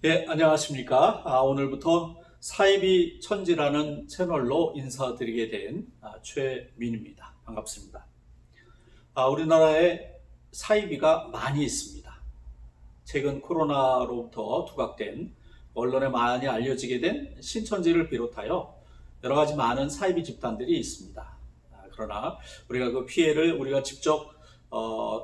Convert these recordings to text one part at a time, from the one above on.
예, 안녕하십니까. 오늘부터 사이비 천지라는 채널로 인사드리게 된 최민입니다. 반갑습니다. 우리나라에 사이비가 많이 있습니다. 최근 코로나로부터 두각된 언론에 많이 알려지게 된 신천지를 비롯하여 여러 가지 많은 사이비 집단들이 있습니다. 그러나 우리가 그 피해를 우리가 직접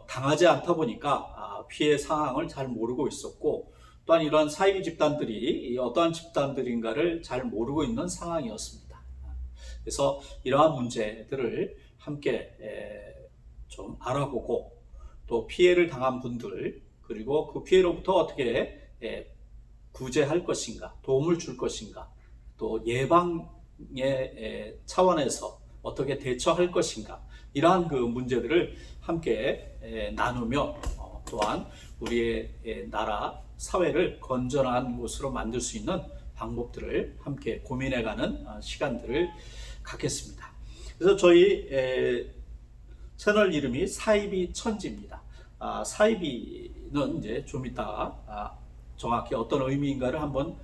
당하지 않다 보니까 피해 상황을 잘 모르고 있었고, 또한 이러한 사이비 집단들이 어떠한 집단들인가를 잘 모르고 있는 상황이었습니다. 그래서 이러한 문제들을 함께 좀 알아보고, 또 피해를 당한 분들, 그리고 그 피해로부터 어떻게 구제할 것인가, 도움을 줄 것인가, 또 예방의 차원에서 어떻게 대처할 것인가, 이러한 그 문제들을 함께 나누며, 또한 우리의 나라, 사회를 건전한 곳으로 만들 수 있는 방법들을 함께 고민해가는 시간들을 갖겠습니다. 그래서 저희 채널 이름이 사이비 천지입니다. 사이비는 이제 좀 이따 정확히 어떤 의미인가를 한번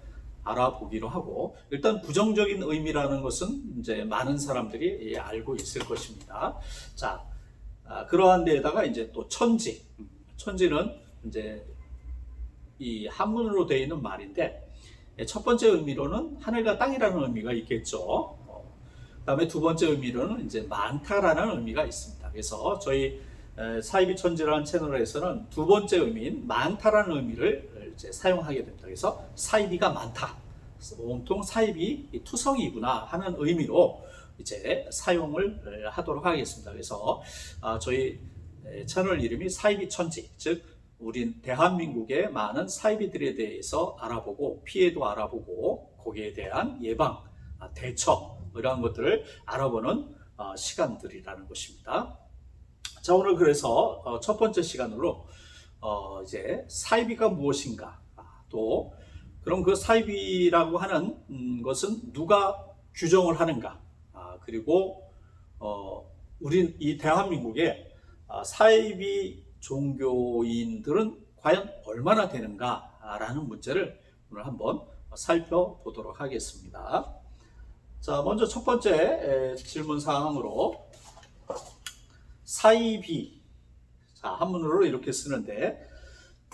알아보기로 하고, 일단 부정적인 의미라는 것은 이제 많은 사람들이 알고 있을 것입니다. 자, 그러한 데에다가 이제 또 천지. 천지는 이제 이 한문으로 되어 있는 말인데, 첫 번째 의미로는 하늘과 땅이라는 의미가 있겠죠. 그다음에 두 번째 의미로는 이제 많다라는 의미가 있습니다. 그래서 저희 사이비 천지라는 채널에서는 두 번째 의미인 많다라는 의미를 이제 사용하게 됩니다. 그래서 사이비가 많다, 온통 사이비 투성이구나 하는 의미로 이제 사용을 하도록 하겠습니다. 그래서 저희 채널 이름이 사이비 천지, 즉 우린 대한민국의 많은 사이비들에 대해서 알아보고, 피해도 알아보고, 거기에 대한 예방, 대처, 이러한 것들을 알아보는 시간들이라는 것입니다. 자, 오늘 그래서 첫 번째 시간으로 이제 사이비가 무엇인가, 또 그럼 그 사이비라고 하는 것은 누가 규정을 하는가, 그리고 우린 이 대한민국에 사이비 종교인들은 과연 얼마나 되는가라는 문제를 오늘 한번 살펴보도록 하겠습니다. 자, 먼저 첫 번째 질문 사항으로 사이비, 자, 한문으로 이렇게 쓰는데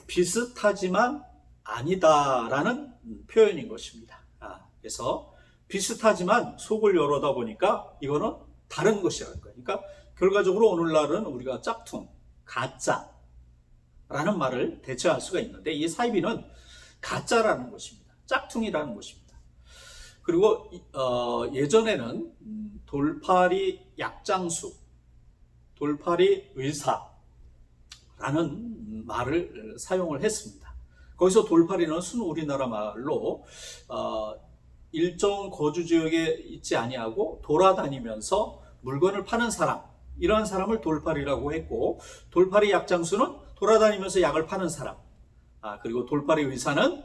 비슷하지만 아니다라는 표현인 것입니다. 그래서 비슷하지만 속을 열어다 보니까 이거는 다른 것이라는 거예요. 그러니까 결과적으로 오늘날은 우리가 짝퉁, 가짜라는 말을 대체할 수가 있는데, 이 사이비는 가짜라는 것입니다. 짝퉁이라는 것입니다. 그리고 예전에는 돌팔이 약장수, 돌팔이 의사라는 말을 사용을 했습니다. 거기서 돌팔이는 순 우리나라 말로 일정 거주 지역에 있지 아니하고 돌아다니면서 물건을 파는 사람, 이러한 사람을 돌팔이라고 했고, 돌팔이 약장수는 돌아다니면서 약을 파는 사람, 그리고 돌팔이 의사는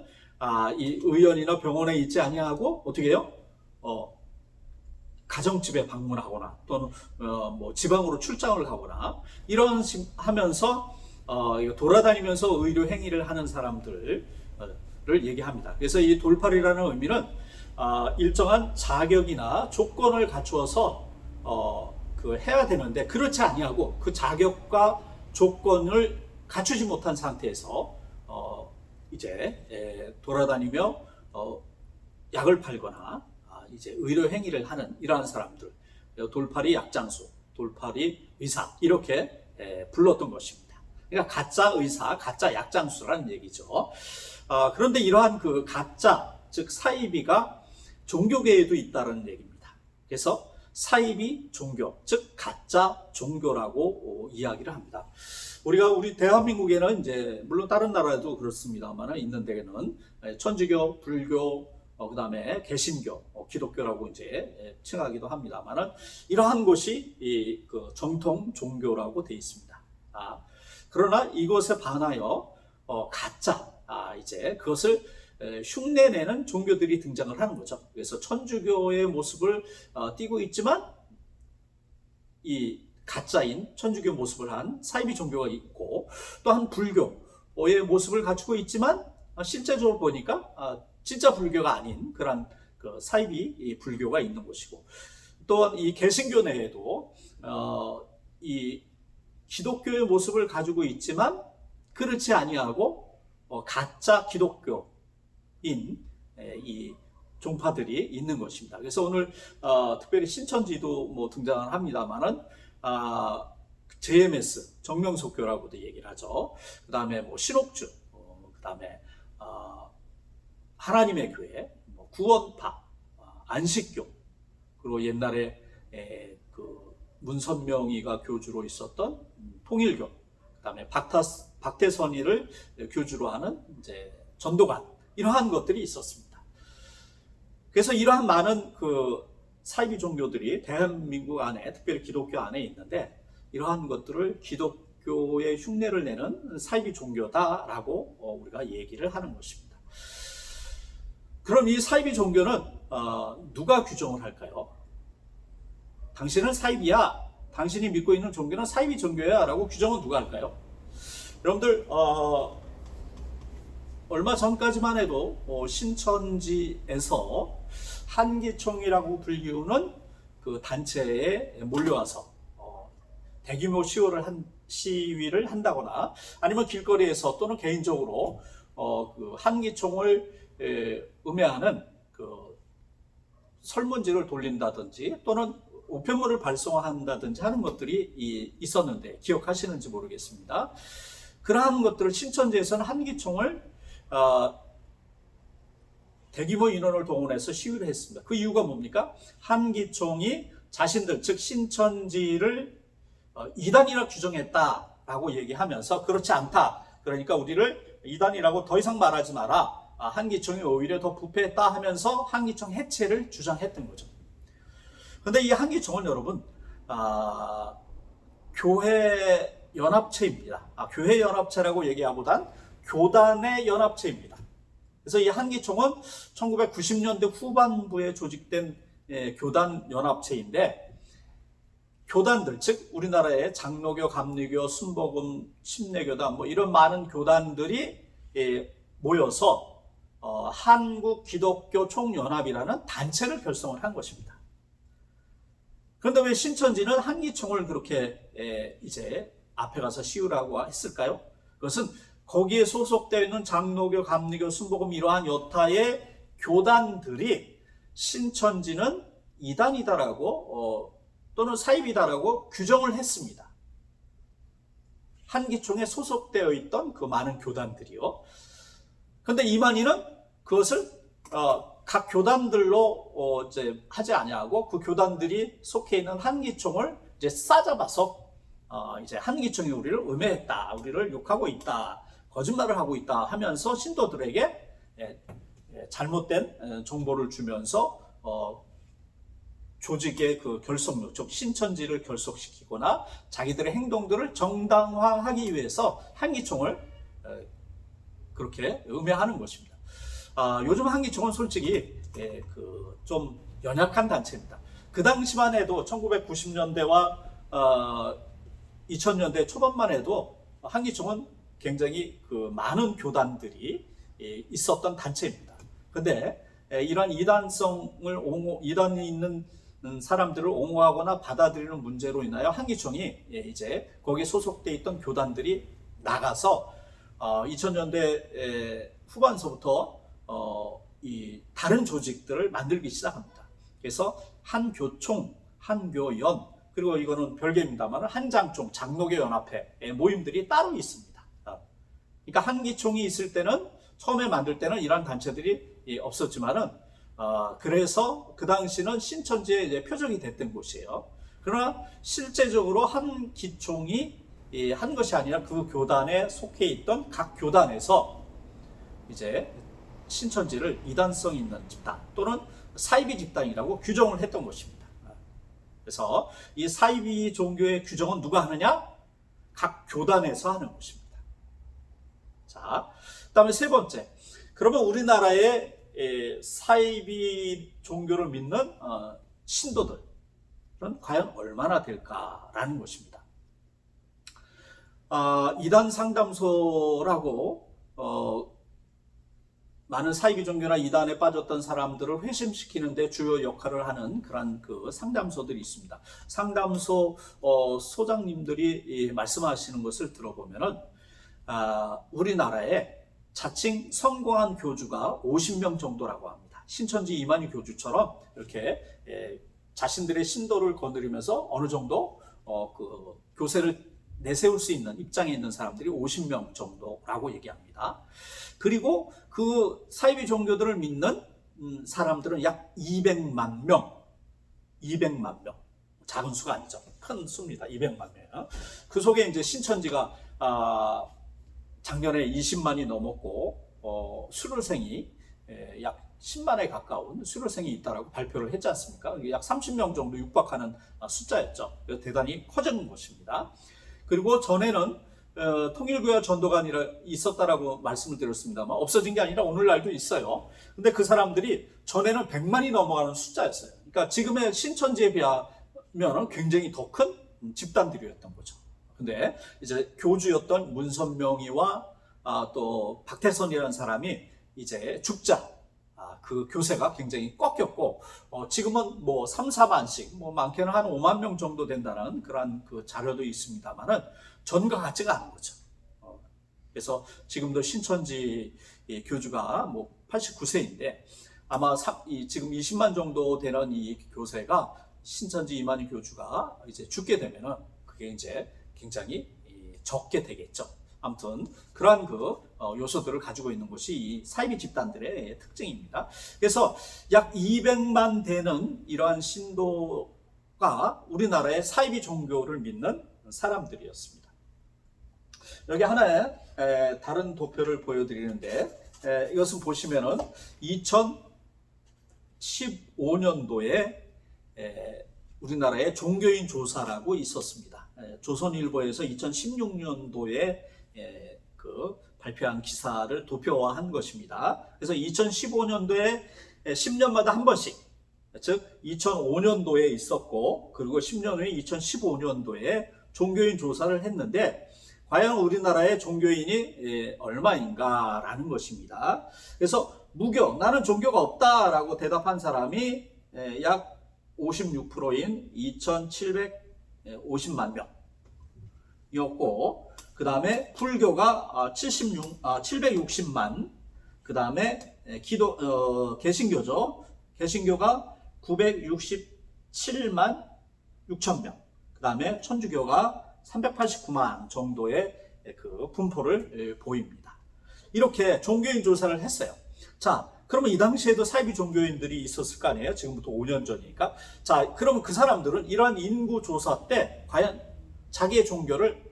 이 의원이나 병원에 있지 아니하고 어떻게 해요? 가정집에 방문하거나 또는 뭐 지방으로 출장을 가거나 이런 하면서 돌아다니면서 의료 행위를 하는 사람들을 얘기합니다. 그래서 이 돌팔이라는 의미는 일정한 자격이나 조건을 갖추어서 해야 되는데, 그렇지 아니하고 그 자격과 조건을 갖추지 못한 상태에서 이제 돌아다니며 약을 팔거나 이제 의료 행위를 하는 이러한 사람들, 돌팔이 약장수, 돌팔이 의사, 이렇게 불렀던 것입니다. 그러니까 가짜 의사, 가짜 약장수라는 얘기죠. 그런데 이러한 그 가짜, 즉 사이비가 종교계에도 있다는 얘기입니다. 그래서 사이비 종교, 즉 가짜 종교라고 이야기를 합니다. 우리 대한민국에는 이제 물론 다른 나라에도 그렇습니다만 있는 데에는 천주교, 불교, 그다음에 개신교, 기독교라고 이제 칭하기도 합니다만, 이러한 것이 그 정통 종교라고 되어 있습니다. 그러나 이것에 반하여 가짜, 이제 그것을 흉내내는 종교들이 등장을 하는 거죠. 그래서 천주교의 모습을 띠고 있지만 이 가짜인 천주교 모습을 한 사이비 종교가 있고, 또한 불교의 모습을 갖추고 있지만 실제적으로 보니까 진짜 불교가 아닌 그런 그 사이비 불교가 있는 곳이고, 또한 이 개신교 내에도 이 기독교의 모습을 가지고 있지만 그렇지 아니하고 가짜 기독교인 이 종파들이 있는 것입니다. 그래서 오늘 특별히 신천지도 뭐 등장을 합니다만은 JMS 정명석교라고도 얘기를 하죠. 그 다음에 뭐 신옥주, 그 다음에 하나님의 교회, 뭐 구원파, 안식교, 그리고 옛날에 그 문선명이가 교주로 있었던 통일교, 그 다음에 박태선이를 교주로 하는 이제 전도관, 이러한 것들이 있었습니다. 그래서 이러한 많은 그 사이비 종교들이 대한민국 안에, 특별히 기독교 안에 있는데, 이러한 것들을 기독교의 흉내를 내는 사이비 종교다라고 우리가 얘기를 하는 것입니다. 그럼 이 사이비 종교는 누가 규정을 할까요? 당신은 사이비야, 당신이 믿고 있는 종교는 사이비 종교야 라고 규정은 누가 할까요? 여러분들 얼마 전까지만 해도 신천지에서 한기총이라고 불리우는 그 단체에 몰려와서 대규모 시위를 한다거나, 아니면 길거리에서 또는 개인적으로 그 한기총을 음해하는 그 설문지를 돌린다든지 또는 우편물을 발송한다든지 하는 것들이 있었는데 기억하시는지 모르겠습니다. 그러한 것들을 신천지에서는 한기총을 대규모 인원을 동원해서 시위를 했습니다. 그 이유가 뭡니까? 한기총이 자신들, 즉 신천지를 이단이라 규정했다라고 얘기하면서 그렇지 않다, 그러니까 우리를 이단이라고 더 이상 말하지 마라, 한기총이 오히려 더 부패했다 하면서 한기총 해체를 주장했던 거죠. 그런데 이 한기총은 여러분 교회 연합체입니다. 교회 연합체라고 얘기하보단 교단의 연합체입니다. 그래서 이 한기총은 1990년대 후반부에 조직된 교단 연합체인데, 교단들, 즉 우리나라의 장로교, 감리교, 순복음, 침례교단 뭐 이런 많은 교단들이 모여서 한국 기독교 총연합이라는 단체를 결성을 한 것입니다. 그런데 왜 신천지는 한기총을 그렇게 이제 앞에 가서 시위라고 했을까요? 그것은 거기에 소속되어 있는 장로교, 감리교, 순복음 이러한 여타의 교단들이 신천지는 이단이다라고 또는 사입이다라고 규정을 했습니다. 한기총에 소속되어 있던 그 많은 교단들이요. 그런데 이만희는 그것을 각 교단들로 이제 하지 아니하고 그 교단들이 속해 있는 한기총을 이제 싸잡아서 이제 한기총이 우리를 음해했다, 우리를 욕하고 있다, 거짓말을 하고 있다 하면서 신도들에게 잘못된 정보를 주면서 조직의 그 결속력, 즉 신천지를 결속시키거나 자기들의 행동들을 정당화하기 위해서 한기총을 그렇게 음해하는 것입니다. 요즘 한기총은 솔직히 좀 연약한 단체입니다. 그 당시만 해도 1990년대와 2000년대 초반만 해도 한기총은 굉장히 그 많은 교단들이 있었던 단체입니다. 근데 이러한 이단이 있는 사람들을 옹호하거나 받아들이는 문제로 인하여 한기총이 이제 거기에 소속돼 있던 교단들이 나가서 2000년대 후반서부터 이 다른 조직들을 만들기 시작합니다. 그래서 한교총, 한교연, 그리고 이거는 별개입니다만 한장총, 장로교 연합회 모임들이 따로 있습니다. 그러니까 한기총이 있을 때는, 처음에 만들 때는 이러한 단체들이 없었지만은 그래서 그 당시는 신천지의 이제 표적이 됐던 곳이에요. 그러나 실제적으로 한기총이 한 것이 아니라 그 교단에 속해 있던 각 교단에서 이제 신천지를 이단성 있는 집단 또는 사이비 집단이라고 규정을 했던 것입니다. 그래서 이 사이비 종교의 규정은 누가 하느냐? 각 교단에서 하는 것입니다. 자, 그 다음에 세 번째, 그러면 우리나라의 사이비 종교를 믿는 신도들은 과연 얼마나 될까라는 것입니다. 이단 상담소라고 많은 사이비 종교나 이단에 빠졌던 사람들을 회심시키는 데 주요 역할을 하는 그런 그 상담소들이 있습니다. 상담소 소장님들이 말씀하시는 것을 들어보면은 우리나라에 자칭 성공한 교주가 50명 정도라고 합니다. 신천지 이만희 교주처럼 이렇게 자신들의 신도를 거느리면서 어느 정도 그 교세를 내세울 수 있는 입장에 있는 사람들이 50명 정도라고 얘기합니다. 그리고 그 사이비 종교들을 믿는 사람들은 약 200만 명. 200만 명. 작은 수가 아니죠. 큰 수입니다. 200만 명. 그 속에 이제 신천지가 작년에 20만이 넘었고 수료생이 약 10만에 가까운 수료생이 있다라고 발표를 했지 않습니까? 약 30명 정도 육박하는 숫자였죠. 대단히 커진 것입니다. 그리고 전에는 통일교회 전도관이 있었다라고 말씀을 드렸습니다만 없어진 게 아니라 오늘날도 있어요. 근데 그 사람들이 전에는 100만이 넘어가는 숫자였어요. 그러니까 지금의 신천지에 비하면 굉장히 더 큰 집단들이었던 거죠. 근데 이제 교주였던 문선명이와 또 박태선이라는 사람이 이제 죽자 그 교세가 굉장히 꺾였고 지금은 뭐 3, 4만씩 뭐 많게는 한 5만 명 정도 된다는 그런 그 자료도 있습니다만은 전과 같지가 않은 거죠. 그래서 지금도 신천지 교주가 뭐 89세인데 아마 지금 20만 정도 되는 이 교세가 신천지 이만희 교주가 이제 죽게 되면은 그게 이제 굉장히 적게 되겠죠. 아무튼 그러한 그 요소들을 가지고 있는 것이 이 사이비 집단들의 특징입니다. 그래서 약 200만 되는 이러한 신도가 우리나라의 사이비 종교를 믿는 사람들이었습니다. 여기 하나의 다른 도표를 보여드리는데 이것은 보시면은 2015년도에 우리나라의 종교인 조사라고 있었습니다. 조선일보에서 2016년도에 그 발표한 기사를 도표화한 것입니다. 그래서 2015년도에 10년마다 한 번씩, 즉 2005년도에 있었고 그리고 10년 후에 2015년도에 종교인 조사를 했는데 과연 우리나라의 종교인이 얼마인가라는 것입니다. 그래서 무교, 나는 종교가 없다라고 대답한 사람이 약 56%인 2,750만 명이었고 그 다음에 불교가 760만, 그 다음에 개신교죠. 개신교가 967만 6천 명, 그 다음에 천주교가 389만 정도의 그 분포를 보입니다. 이렇게 종교인 조사를 했어요. 자, 그러면 이 당시에도 사이비 종교인들이 있었을 거 아니에요? 지금부터 5년 전이니까. 자, 그러면 그 사람들은 이러한 인구 조사 때 과연 자기의 종교를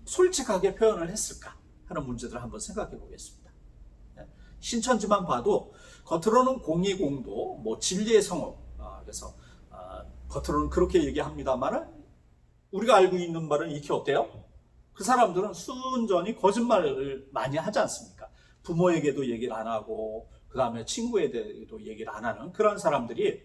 솔직하게 표현을 했을까 하는 문제들을 한번 생각해 보겠습니다. 신천지만 봐도 겉으로는 공의공도, 뭐 진리의 성호, 그래서 겉으로는 그렇게 얘기합니다만 우리가 알고 있는 말은 이렇게 어때요? 그 사람들은 순전히 거짓말을 많이 하지 않습니까? 부모에게도 얘기를 안 하고 그 다음에 친구에게도 얘기를 안 하는 그런 사람들이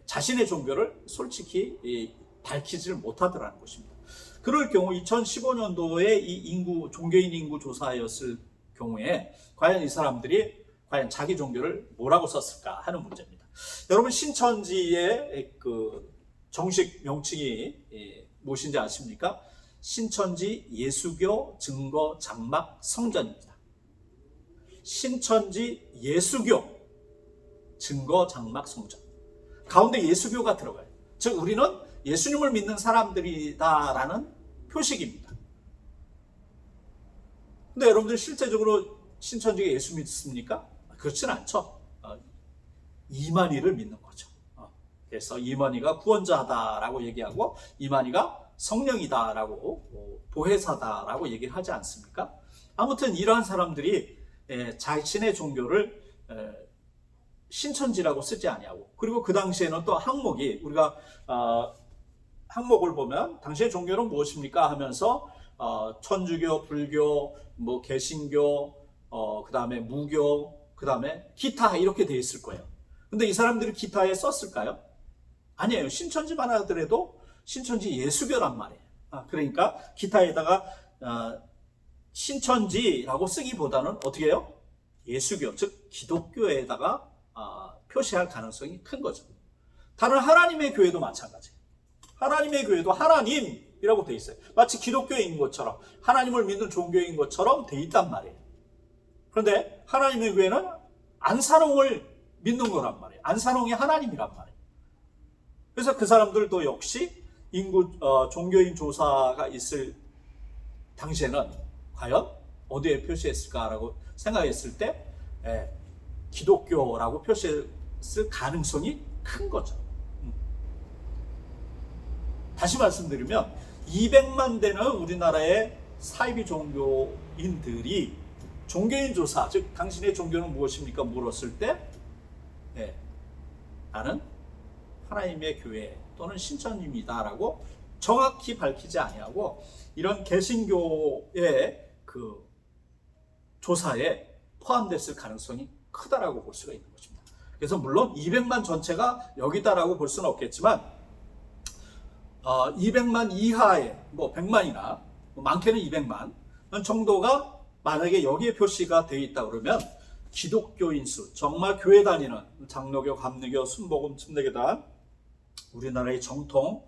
자신의 종교를 솔직히 밝히지를 못하더라는 것입니다. 그럴 경우 2015년도에 이 종교인 인구 조사였을 경우에 과연 이 사람들이 과연 자기 종교를 뭐라고 썼을까 하는 문제입니다. 여러분 신천지의 그 정식 명칭이 무엇인지 아십니까? 신천지 예수교 증거 장막 성전입니다. 신천지 예수교 증거 장막 성전. 가운데 예수교가 들어가요. 즉 우리는 예수님을 믿는 사람들이다라는 표식입니다. 근데 여러분들 실제적으로 신천지가 예수 믿습니까? 그렇진 않죠. 이만희를 믿는 거죠. 그래서 이만희가 구원자다라고 얘기하고 이만희가 성령이다라고 보혜사다라고 얘기를 하지 않습니까? 아무튼 이러한 사람들이 자신의 종교를 신천지라고 쓰지 아니하고 그리고 그 당시에는 또 항목이 우리가 항목을 보면 당시의 종교는 무엇입니까 하면서 천주교, 불교, 뭐 개신교, 그 다음에 무교, 그 다음에 기타 이렇게 돼 있을 거예요. 근데 이 사람들이 기타에 썼을까요? 아니에요. 신천지만 하더라도 신천지 예수교란 말이에요. 그러니까 기타에다가 신천지라고 쓰기보다는 어떻게 해요? 예수교, 즉 기독교에다가 표시할 가능성이 큰 거죠. 다른 하나님의 교회도 마찬가지. 하나님의 교회도 하나님이라고 돼 있어요. 마치 기독교인 것처럼 하나님을 믿는 종교인 것처럼 돼 있단 말이에요. 그런데 하나님의 교회는 안산홍을 믿는 거란 말이에요. 안산홍이 하나님이란 말이에요. 그래서 그 사람들도 역시 종교인 조사가 있을 당시에는 과연 어디에 표시했을까라고 생각했을 때 기독교라고 표시했을 가능성이 큰 거죠. 다시 말씀드리면 200만 되는 우리나라의 사이비 종교인들이 종교인 조사, 즉 당신의 종교는 무엇입니까? 물었을 때 나는 하나님의 교회 또는 신천입니다라고 정확히 밝히지 아니하고 이런 개신교의 그 조사에 포함됐을 가능성이 크다라고 볼 수가 있는 것입니다. 그래서 물론 200만 전체가 여기다라고 볼 수는 없겠지만 200만 이하의 100만이나 많게는 200만 정도가 만약에 여기에 표시가 되어 있다 그러면 기독교인 수, 정말 교회 다니는 장로교, 감리교, 순복음, 침례교단, 우리나라의 정통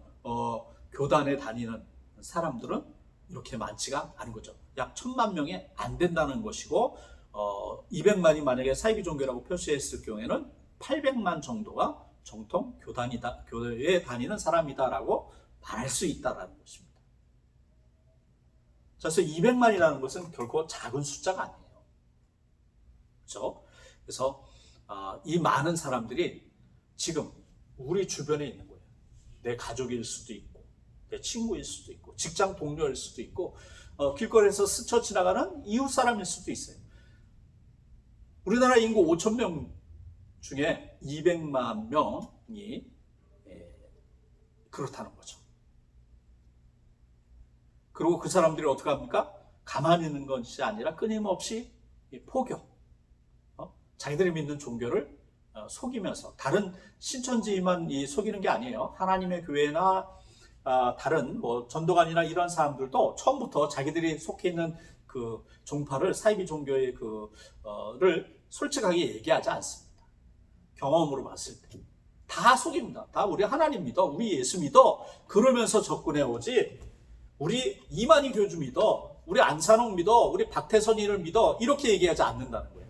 교단에 다니는 사람들은 이렇게 많지가 않은 거죠. 약 1000만 명이 안 된다는 것이고 200만이 만약에 사이비 종교라고 표시했을 경우에는 800만 정도가 정통 교단이다, 교회에 다니는 사람이다라고 말할 수 있다라는 것입니다. 그래서 200만이라는 것은 결코 작은 숫자가 아니에요. 그렇죠? 그래서 이 많은 사람들이 지금 우리 주변에 있는 거예요. 내 가족일 수도 있고, 내 친구일 수도 있고, 직장 동료일 수도 있고, 길거리에서 스쳐 지나가는 이웃 사람일 수도 있어요. 우리나라 인구 5,000명 중에 200만 명이 그렇다는 거죠. 그리고 그 사람들이 어떻게 합니까? 가만히 있는 것이 아니라 끊임없이 포교, 자기들이 믿는 종교를 속이면서 다른 신천지만 속이는 게 아니에요. 하나님의 교회나 다른 전도관이나 이런 사람들도 처음부터 자기들이 속해 있는 그 종파를 사이비 종교의 그를 솔직하게 얘기하지 않습니다. 경험으로 봤을 때 다 속입니다. 다 우리 하나님 믿어, 우리 예수 믿어 그러면서 접근해 오지. 우리 이만희 교주 믿어, 우리 안산홍 믿어, 우리 박태선이를 믿어 이렇게 얘기하지 않는다는 거예요.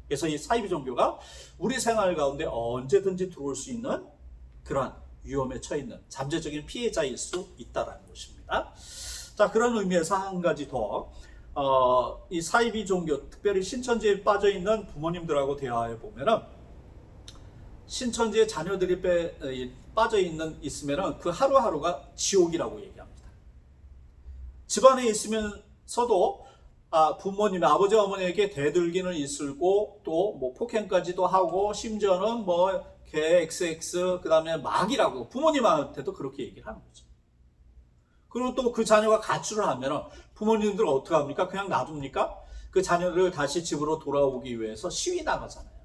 그래서 이 사이비 종교가 우리 생활 가운데 언제든지 들어올 수 있는 그러한 위험에 처해 있는 잠재적인 피해자일 수 있다는 것입니다. 자, 그런 의미에서 한 가지 더, 이 사이비 종교, 특별히 신천지에 빠져 있는 부모님들하고 대화해 보면은 신천지의 자녀들이 빠져 있으면은 그 하루하루가 지옥이라고 얘기합니다. 집안에 있으면서도 부모님, 아버지, 어머니에게 대들기는 있을고 또 폭행까지도 하고 심지어는 개 XX 그 다음에 막이라고 부모님한테도 그렇게 얘기를 하는 거죠. 그리고 또 그 자녀가 가출을 하면 부모님들은 어떻게 합니까? 그냥 놔둡니까? 그 자녀를 다시 집으로 돌아오기 위해서 시위 나가잖아요.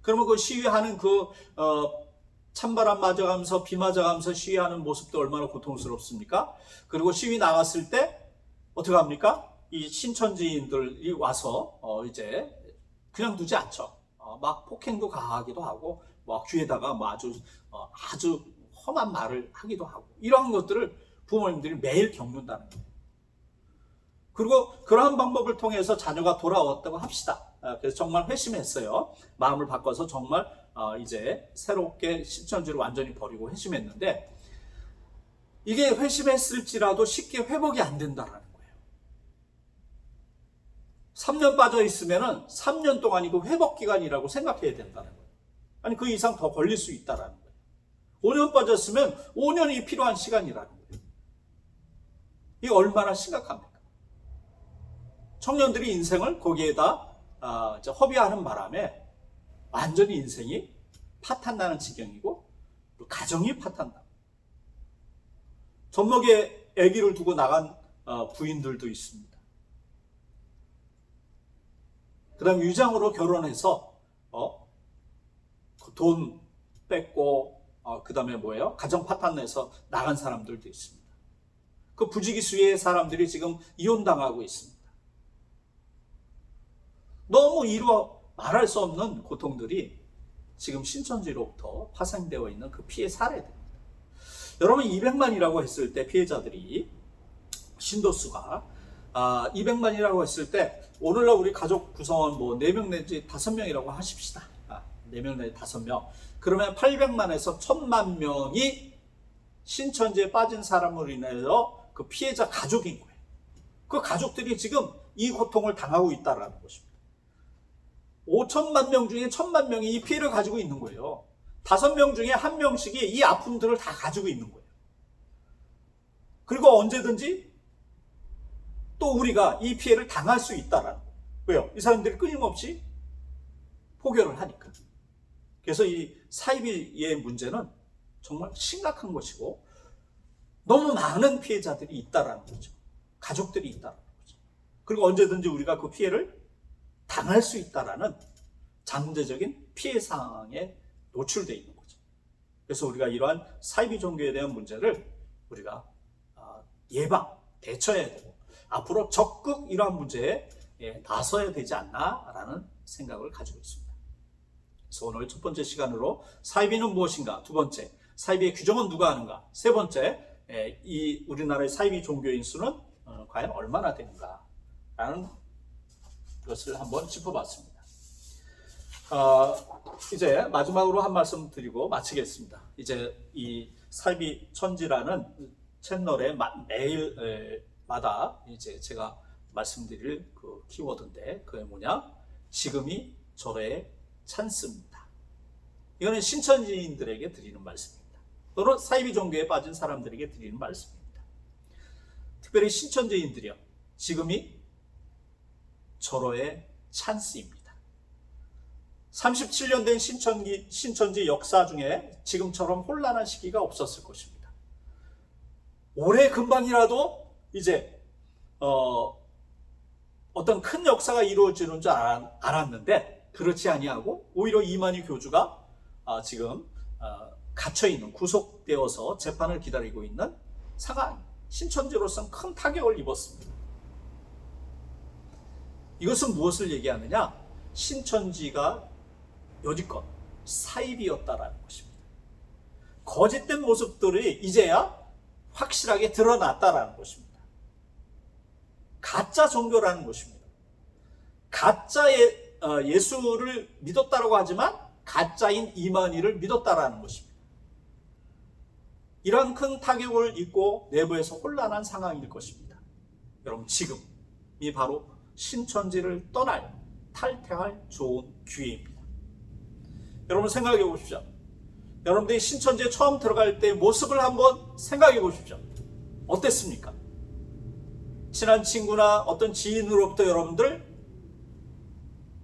그러면 그 시위하는 찬바람 맞아가면서 비 맞아가면서 시위하는 모습도 얼마나 고통스럽습니까? 그리고 시위 나갔을 때 어떻게 합니까? 이 신천지인들이 와서 이제 그냥 두지 않죠. 막 폭행도 가하기도 하고 귀에다가 아주 험한 말을 하기도 하고 이러한 것들을 부모님들이 매일 겪는다는 거예요. 그리고 그러한 방법을 통해서 자녀가 돌아왔다고 합시다. 그래서 정말 회심했어요. 마음을 바꿔서 정말 이제 새롭게 신천지를 완전히 버리고 회심했는데 이게 회심했을지라도 쉽게 회복이 안 된다는 거예요. 3년 빠져 있으면은 3년 동안이 그 회복 기간이라고 생각해야 된다는 거예요. 아니 그 이상 더 걸릴 수 있다는 거예요. 5년 빠졌으면 5년이 필요한 시간이라는 거예요. 이게 얼마나 심각합니까? 청년들이 인생을 거기에다 허비하는 바람에 완전히 인생이 파탄나는 지경이고 또 가정이 파탄나. 젖먹이에 아기를 두고 나간 부인들도 있습니다. 그 다음 유장으로 결혼해서 돈 뺏고 그 다음에 가정 파탄내서 나간 사람들도 있습니다. 그 부지기수의 사람들이 지금 이혼당하고 있습니다. 너무 이루 말할 수 없는 고통들이 지금 신천지로부터 파생되어 있는 그 피해 사례들입니다. 여러분 200만이라고 했을 때 피해자들이 신도수가 200만이라고 했을 때 오늘날 우리 가족 구성원 뭐 4명 내지 5명이라고 하십시다. 4명 내지 5명. 그러면 800만에서 1000만 명이 신천지에 빠진 사람으로 인해서 그 피해자 가족인 거예요. 그 가족들이 지금 이 고통을 당하고 있다는 것입니다. 5천만 명 중에 1000만 명이 이 피해를 가지고 있는 거예요. 5명 중에 1명씩이 이 아픔들을 다 가지고 있는 거예요. 그리고 언제든지 또 우리가 이 피해를 당할 수 있다는 거예요. 왜요? 이 사람들이 끊임없이 포교를 하니까. 그래서 이 사이비의 문제는 정말 심각한 것이고 너무 많은 피해자들이 있다라는 거죠. 가족들이 있다라는 거죠. 그리고 언제든지 우리가 그 피해를 당할 수 있다라는 잠재적인 피해 상황에 노출되어 있는 거죠. 그래서 우리가 이러한 사이비 종교에 대한 문제를 우리가 예방, 대처해야 되고 앞으로 적극 이러한 문제에 나서야 되지 않나라는 생각을 가지고 있습니다. 그래서 오늘 첫 번째 시간으로 사이비는 무엇인가, 두 번째 사이비의 규정은 누가 하는가, 세 번째 이 우리나라의 사이비 종교인 수는 과연 얼마나 되는가라는 것을 한번 짚어봤습니다. 이제 마지막으로 한 말씀 드리고 마치겠습니다. 이제 이 사이비 천지라는 채널에 매일마다 이제 제가 말씀드릴 그 키워드인데 그게 뭐냐? 지금이 절호의 찬스입니다. 이거는 신천지인들에게 드리는 말씀입니다. 또는 사이비 종교에 빠진 사람들에게 드리는 말씀입니다. 특별히 신천지인들이요. 지금이 절호의 찬스입니다. 37년 된 신천지 역사 중에 지금처럼 혼란한 시기가 없었을 것입니다. 올해 금방이라도 이제 어떤 큰 역사가 이루어지는 줄 알았는데 그렇지 아니하고 오히려 이만희 교주가 지금 갇혀있는, 구속되어서 재판을 기다리고 있는 상황, 신천지로서는 큰 타격을 입었습니다. 이것은 무엇을 얘기하느냐? 신천지가 여지껏 사이비였다라는 것입니다. 거짓된 모습들이 이제야 확실하게 드러났다라는 것입니다. 가짜 종교라는 것입니다. 가짜의 예수를 믿었다라고 하지만 가짜인 이만희를 믿었다라는 것입니다. 이런 큰 타격을 입고 내부에서 혼란한 상황일 것입니다. 여러분 지금이 바로 신천지를 탈퇴할 좋은 기회입니다. 여러분 생각해 보십시오. 여러분들이 신천지에 처음 들어갈 때 모습을 한번 생각해 보십시오. 어땠습니까? 친한 친구나 어떤 지인으로부터 여러분들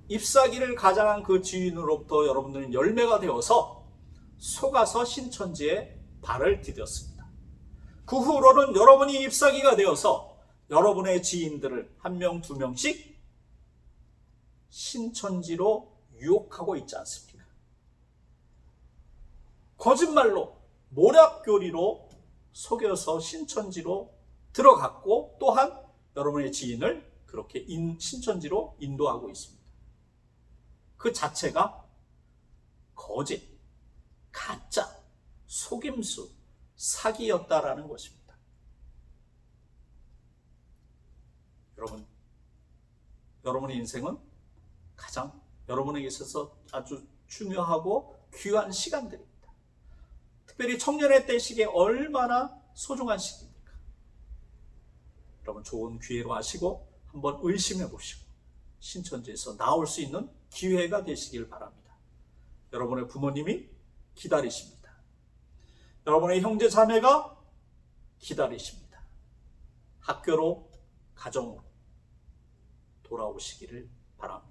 잎사귀를 가장한 그 지인으로부터 여러분들은 열매가 되어서 속아서 신천지에 발을 디뎠습니다. 그 후로는 여러분이 잎사귀가 되어서 여러분의 지인들을 1명, 2명씩 신천지로 유혹하고 있지 않습니까? 거짓말로 모략교리로 속여서 신천지로 들어갔고 또한 여러분의 지인을 그렇게 신천지로 인도하고 있습니다. 그 자체가 거짓, 가짜, 속임수, 사기였다라는 것입니다. 여러분의 인생은 가장 여러분에게 있어서 아주 중요하고 귀한 시간들입니다. 특별히 청년의 때 시기에 얼마나 소중한 시기입니까? 여러분 좋은 기회로 하시고 한번 의심해 보시고 신천지에서 나올 수 있는 기회가 되시길 바랍니다. 여러분의 부모님이 기다리십니다. 여러분의 형제 자매가 기다리십니다. 학교로, 가정으로 돌아오시기를 바랍니다.